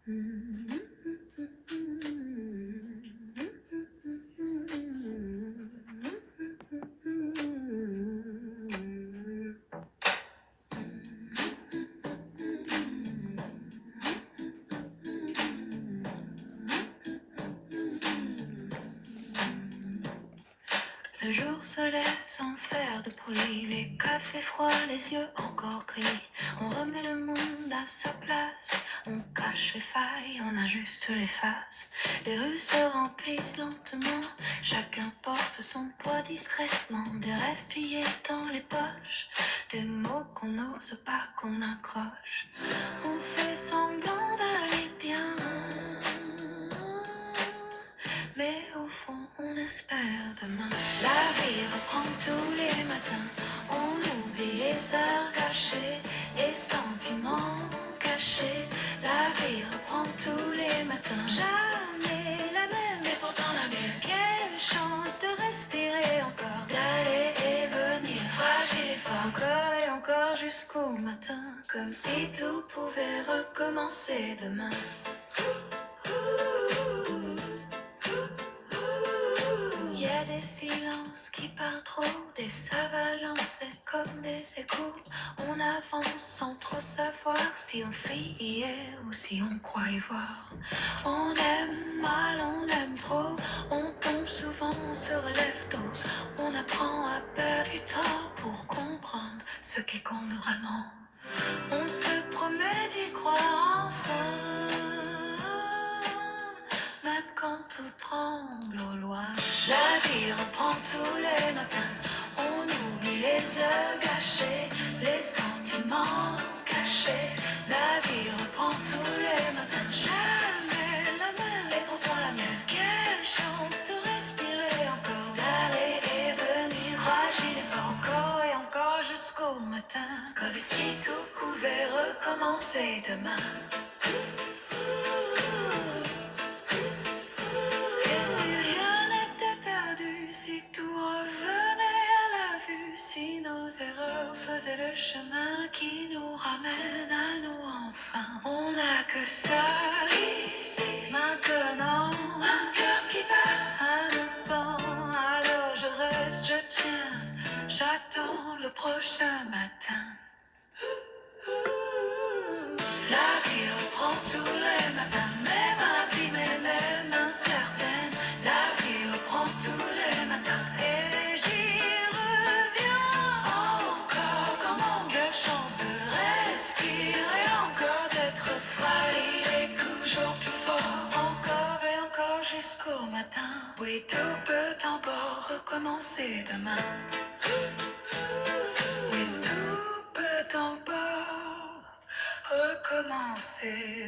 Le jour se lève sans faire de bruit, les cafés froids, les yeux encore gris. On remet le monde à sa place, on cache les failles, on ajuste les faces. Les rues se remplissent lentement, chacun porte son poids discrètement. Des rêves pliés dans les poches, des mots qu'on n'ose pas, qu'on accroche. On fait semblant d'aller bien, mais au fond on espère demain. La vie reprend tous les matins, on oublie les heures gâchées, les sentiments cachés. La vie reprend tous les matins, jamais la même, mais pourtant la mieux. Quelle chance de respirer encore, d'aller et venir, fragile et fort, encore et encore jusqu'au matin, comme si tout pouvait recommencer demain. Il y a des silences qui partent trop, des avalanches, c'est comme des égouts. On avance sans trop savoir si on fuit ou si on croit y voir. On aime mal, on aime trop, on tombe souvent, on se relève tôt. On apprend à perdre du temps pour comprendre ce qui compte vraiment. On se promet d'y croire enfin, même quand tout tremble au loin. La vie reprend tous les matins, on oublie les heures gâchées, les sentiments cachés. La vie reprend tous les matins, jamais la même, et pourtant la mienne. Quelle chance de respirer encore, d'aller et venir, fragile et fort, encore et encore jusqu'au matin, comme si tout pouvait recommencer demain. Et si rien n'était perdu, si tout revenait à la vue, si nos erreurs faisaient le chemin qui nous ramène à nous enfin. On n'a que ça ici, maintenant, un cœur qui bat, un instant, alors je reste, je tiens, j'attends le prochain matin. La vie reprend tous les matins, même abîmée, même incertaine. La vie reprend tous les matins et j'y reviens encore. Comment, quelle chance de respirer encore, d'être fragile et toujours plus fort. Encore et encore jusqu'au matin. Oui, tout peut encore recommencer demain. Oui, tout peut encore recommencer